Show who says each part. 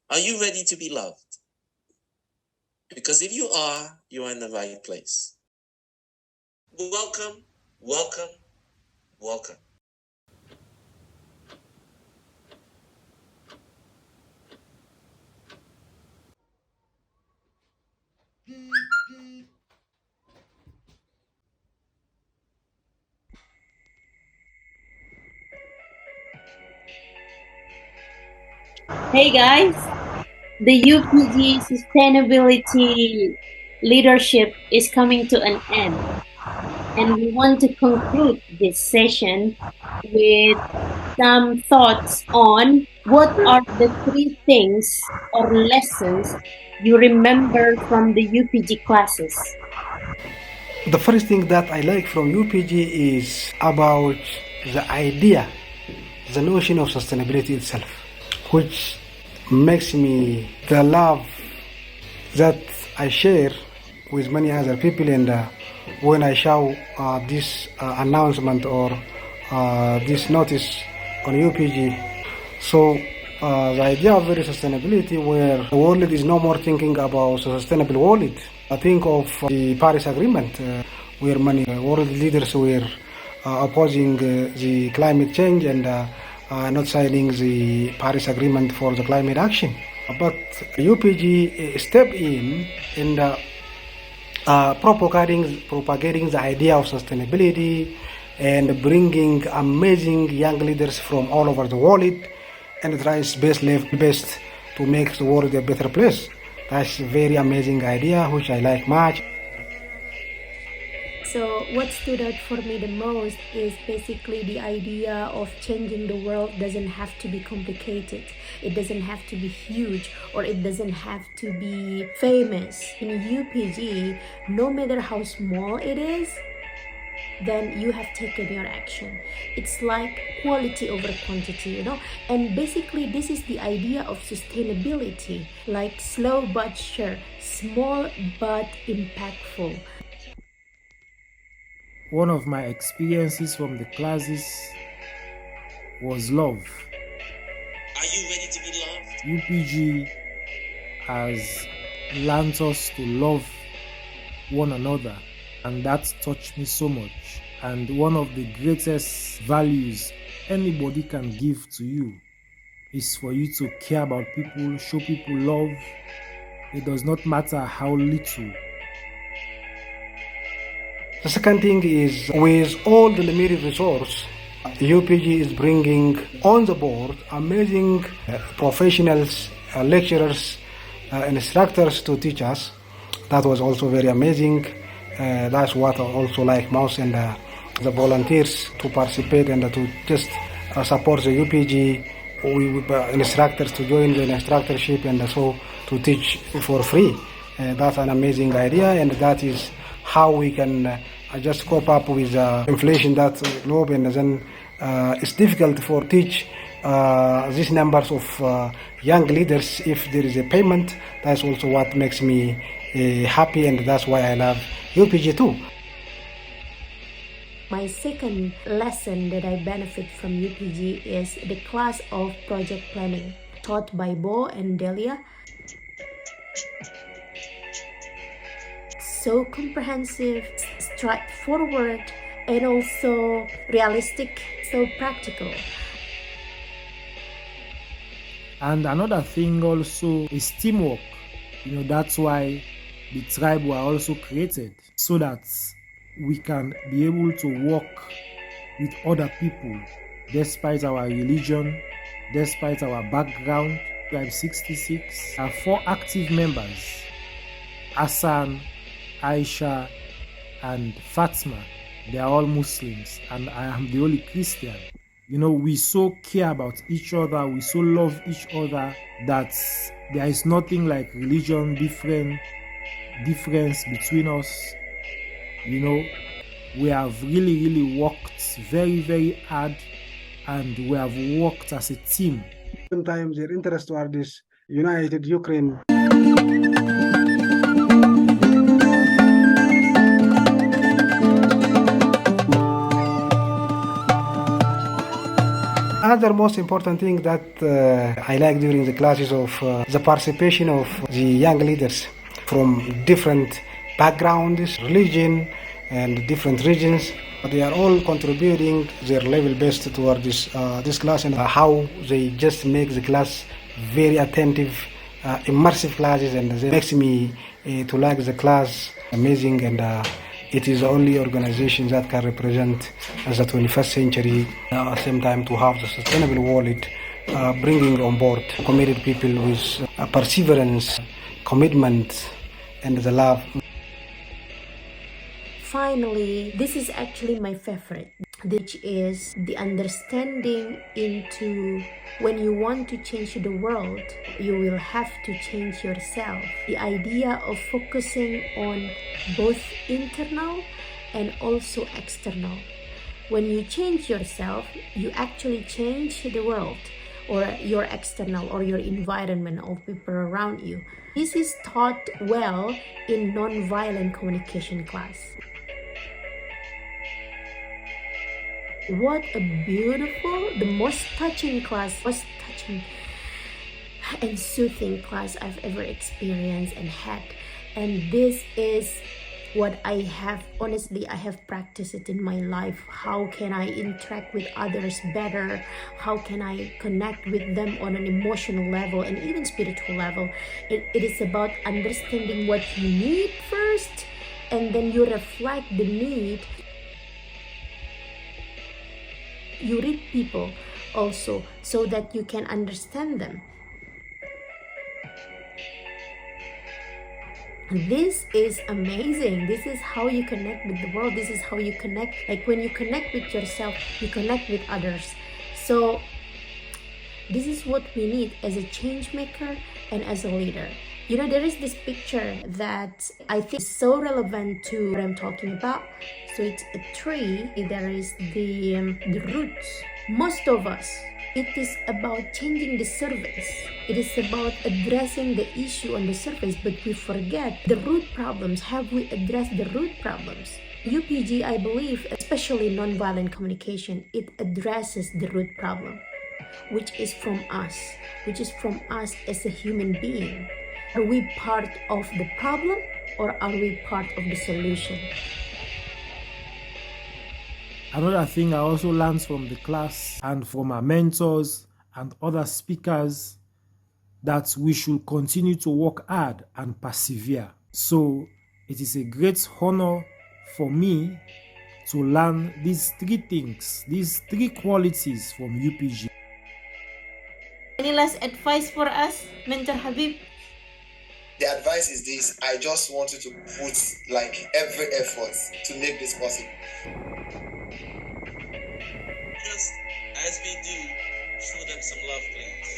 Speaker 1: Are you ready to be loved? Because if you are in the right place. Welcome, welcome, welcome.
Speaker 2: Hey guys, the UPG sustainability leadership is coming to an end, and we want to conclude this session with some thoughts on what are the three things or lessons you remember from the UPG classes.
Speaker 3: The first thing that I like from UPG is about the idea, the notion of sustainability itself, which makes me the love that I share with many other people. And when I show this announcement or this notice on UPG, so the idea of very sustainability, where the world is no more thinking about a sustainable world. I think of the Paris Agreement, where many world leaders were opposing the climate change and not signing the Paris Agreement for the climate action. But UPG step in and propagating the idea of sustainability and bringing amazing young leaders from all over the world and tries best to make the world a better place. That's a very amazing idea which I like much.
Speaker 4: So, what stood out for me the most is basically the idea of changing the world doesn't have to be complicated. It doesn't have to be huge, or it doesn't have to be famous. In UPG, no matter how small it is, then you have taken your action. It's like quality over quantity. And basically, this is the idea of sustainability, like slow but sure, small but impactful.
Speaker 5: One of my experiences from the classes was love.
Speaker 1: Are you ready to be loved?
Speaker 5: UPG has learned us to love one another, and that touched me so much. And one of the greatest values anybody can give to you is for you to care about people, show people love. It does not matter how little.
Speaker 3: The second thing is, with all the limited resource, UPG is bringing on the board amazing professionals, lecturers, instructors to teach us. That was also very amazing. That's what I also like most, and the volunteers to participate and to just support the UPG. Instructors to join the instructorship and so to teach for free. That's an amazing idea, and that is how we can just cope up with inflation that's globe, and then it's difficult for teach these numbers of young leaders if there is a payment. That's also what makes me happy, and that's why I love UPG too.
Speaker 4: My second lesson that I benefit from UPG is the class of project planning taught by Bo and Delia. So comprehensive, straightforward, and also realistic, so practical.
Speaker 5: And another thing also is teamwork. That's why the tribe were also created, so that we can be able to work with other people despite our religion, despite our background. Tribe 66 are 4 active members: Hassan, Aisha, and Fatima. They are all Muslims, and I am the only Christian. We so care about each other, we so love each other, that there is nothing like religion difference between us. We have really worked very, very hard, and we have worked as a team.
Speaker 3: Sometimes their interest toward this united Ukraine. Another most important thing that I like during the classes of the participation of the young leaders from different backgrounds, religion, and different regions. They are all contributing their level best toward this class, and how they just make the class very attentive, immersive classes, and it makes me to like the class amazing. And it is the only organization that can represent as the 21st century, at the same time to have the sustainable wallet, bringing on board committed people with perseverance, commitment, and the love.
Speaker 4: Finally, this is actually my favorite, which is the understanding into when you want to change the world, you will have to change yourself. The idea of focusing on both internal and also external. When you change yourself, you actually change the world, or your external or your environment or people around you. This is taught well in non-violent communication class. What a beautiful, the most touching class, most touching and soothing class I've ever experienced and had. And this is what I have, honestly, I have practiced it in my life. How can I interact with others better? How can I connect with them on an emotional level and even spiritual level? It is about understanding what you need first, and then you reflect the need. You read people also so that you can understand them. This is amazing. This is how you connect with the world. This is how you connect. Like when you connect with yourself, you connect with others. So this is what we need as a change maker and as a leader. You know, there is this picture that I think is so relevant to what I'm talking about. So it's a tree. There is the roots. Most of us, it is about changing the surface. It is about addressing the issue on the surface, but we forget the root problems. Have we addressed the root problems? UPG, I believe, especially nonviolent communication, it addresses the root problem, which is from us as a human being. Are we part of the problem, or are we part of the solution?
Speaker 5: Another thing I also learned from the class and from our mentors and other speakers, that we should continue to work hard and persevere. So it is a great honor for me to learn these three things, these three qualities from UPG.
Speaker 2: Any last advice for us, Mentor Habib?
Speaker 1: The advice is this: I just want you to put like every effort to make this possible. Just as we do, show them some love, please.